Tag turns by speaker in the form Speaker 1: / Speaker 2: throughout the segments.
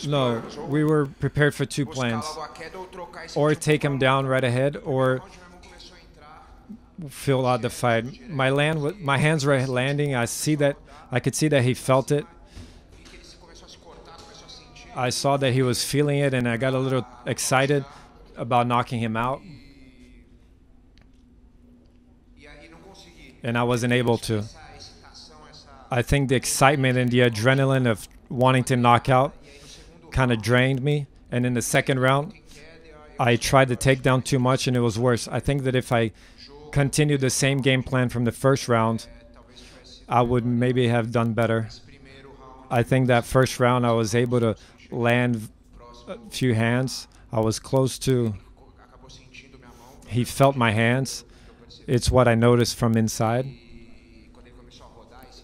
Speaker 1: No, we were prepared for two plans. Or take him down right ahead, or fill out the fight. My hands were landing. I could see that he felt it. I saw that he was feeling it, and I got a little excited about knocking him out. And I wasn't able to. I think the excitement and the adrenaline of wanting to knock out kind of drained me. And in the second round, I tried to take down too much, and it was worse. I think that if I continued the same game plan from the first round, I would maybe have done better. I think that first round I was able to land a few hands. I was close to. He felt my hands. It's what I noticed from inside.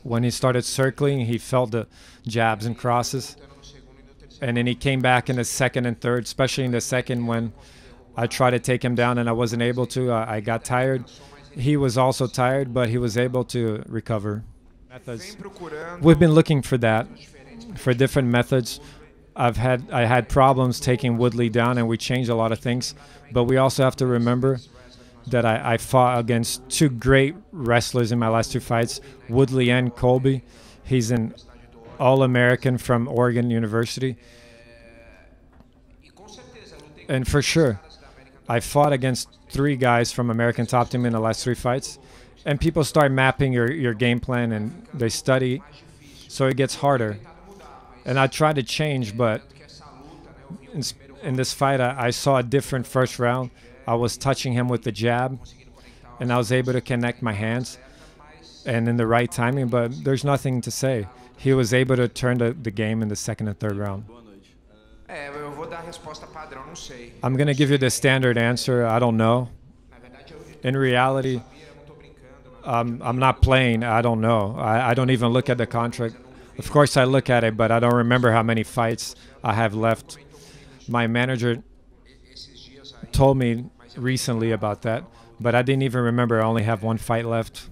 Speaker 1: When he started circling, he felt the jabs and crosses. And then he came back in the second and third, especially in the second when I tried to take him down and I wasn't able to. I got tired. He was also tired, but he was able to recover. Methods. We've been looking for that, for different methods. I had problems taking Woodley down, and we changed a lot of things. But we also have to remember that I fought against two great wrestlers in my last two fights, Woodley and Colby. He's an All-American from Oregon University. And for sure, I fought against three guys from American Top Team in the last three fights. And people start mapping your game plan, and they study, so it gets harder. And I tried to change, but in this fight, I saw a different first round. I was touching him with the jab, and I was able to connect my hands and in the right timing, but there's nothing to say. He was able to turn the game in the second and third round. I'm going to give you the standard answer. I don't know. In reality, I'm not playing. I don't know. I don't even look at the contract. Of course, I look at it, but I don't remember how many fights I have left. My manager told me recently about that, but I didn't even remember. I only have one fight left.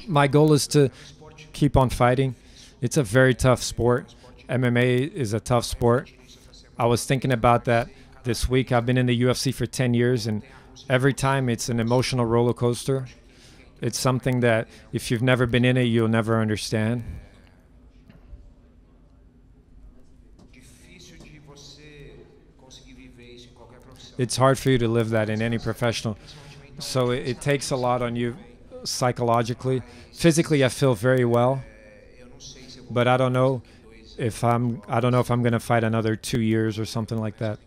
Speaker 1: My goal is to keep on fighting. It's a very tough sport. MMA is a tough sport. I was thinking about that this week. I've been in the UFC for 10 years, and every time it's an emotional roller coaster. It's something that if you've never been in it, you'll never understand. It's hard for you to live that in any professional. So it takes a lot on you psychologically. Physically, I feel very well, but I don't know if I'm going to fight another 2 years or something like that.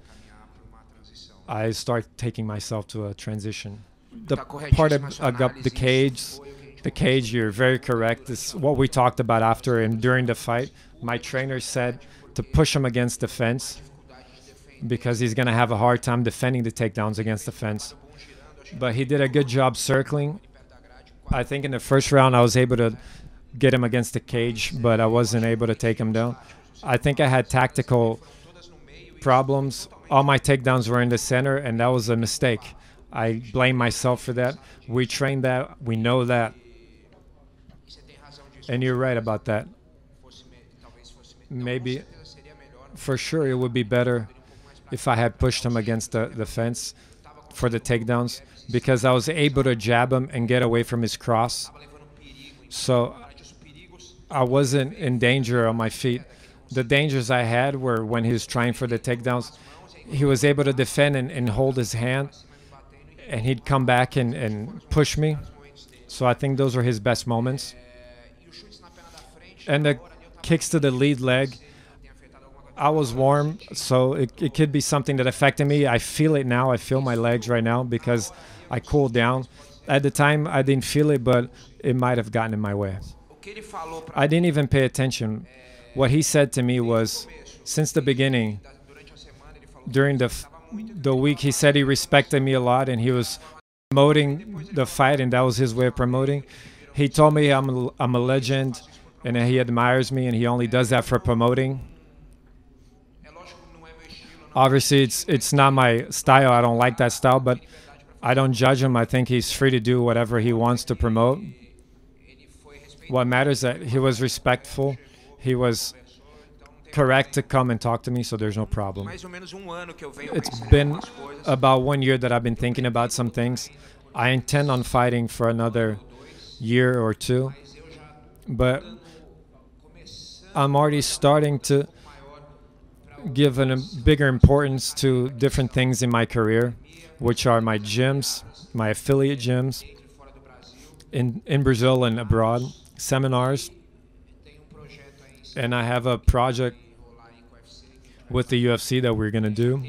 Speaker 1: I start taking myself to a transition. The part about the cage, you're very correct. This is what we talked about after and during the fight. My trainer said to push him against the fence, because he's going to have a hard time defending the takedowns against the fence. But he did a good job circling. I think in the first round I was able to get him against the cage, but I wasn't able to take him down. I think I had tactical problems. All my takedowns were in the center, and that was a mistake. I blame myself for that. We trained that. We know that. And you're right about that. Maybe, for sure, it would be better if I had pushed him against the fence for the takedowns, because I was able to jab him and get away from his cross. So I wasn't in danger on my feet. The dangers I had were when he was trying for the takedowns. He was able to defend and hold his hand, and he'd come back and push me. So I think those were his best moments. And the kicks to the lead leg, I was warm, so it could be something that affected me. I feel it now. I feel my legs right now because I cooled down. At the time, I didn't feel it, but it might have gotten in my way. I didn't even pay attention. What he said to me was, since the beginning, during the week, he said he respected me a lot, and he was promoting the fight, and that was his way of promoting. He told me I'm a legend, and he admires me, and he only does that for promoting. Obviously, it's not my style. I don't like that style, but I don't judge him. I think he's free to do whatever he wants to promote. What matters is that he was respectful. He was correct to come and talk to me, so there's no problem. It's been about 1 year that I've been thinking about some things. I intend on fighting for another year or two, but I'm already starting to give a bigger importance to different things in my career, which are my gyms, my affiliate gyms in Brazil and abroad, seminars, and I have a project with the UFC that we're going to do.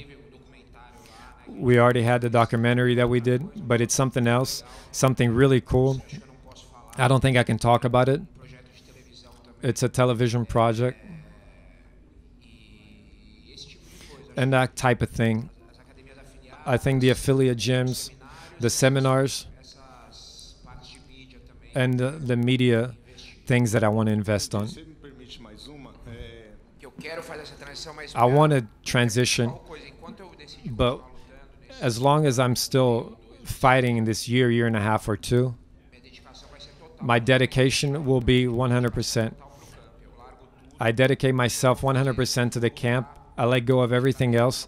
Speaker 1: We already had the documentary that we did, but it's something else, something really cool. I don't think I can talk about it. It's a television project. And that type of thing. I think the affiliate gyms, the seminars, and the media things that I want to invest on. I want to transition, but as long as I'm still fighting in this year and a half or two, my dedication will be 100%. I dedicate myself 100% to the camp. I let go of everything else.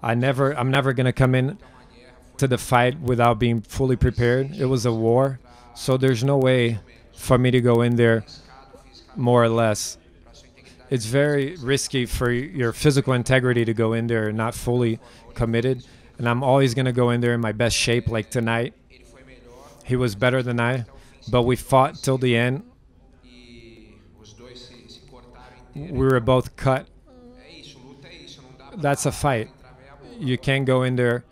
Speaker 1: I'm never going to come in to the fight without being fully prepared. It was a war, so there's no way for me to go in there more or less. It's very risky for your physical integrity to go in there not fully committed. And I'm always going to go in there in my best shape, like tonight. He was better than I, but we fought till the end. We were both cut. That's a fight. You can't go in there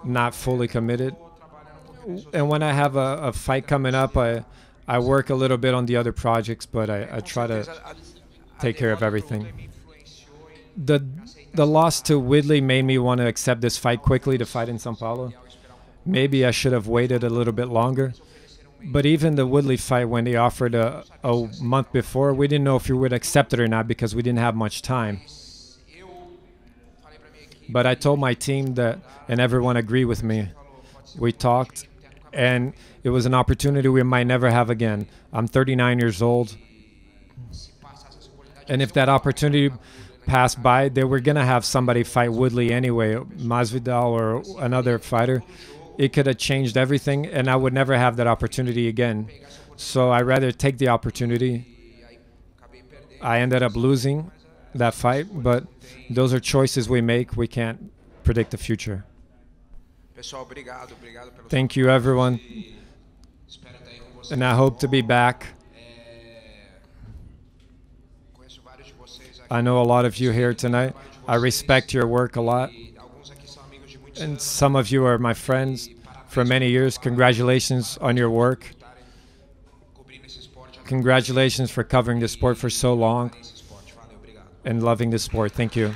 Speaker 1: not fully committed. And when I have a fight coming up, I work a little bit on the other projects, but I try to take care of everything. The loss to Woodley made me want to accept this fight quickly to fight in Sao Paulo. Maybe I should have waited a little bit longer. But even the Woodley fight, when they offered a month before, we didn't know if we would accept it or not because we didn't have much time. But I told my team that, and everyone agreed with me. We talked, and it was an opportunity we might never have again. I'm 39 years old. And if that opportunity passed by, they were going to have somebody fight Woodley anyway, Masvidal or another fighter. It could have changed everything, and I would never have that opportunity again. So I'd rather take the opportunity. I ended up losing that fight, but those are choices we make. We can't predict the future. Thank you, everyone. And I hope to be back. I know a lot of you here tonight. I respect your work a lot. And some of you are my friends for many years. Congratulations on your work. Congratulations for covering the sport for so long and loving the sport. Thank you.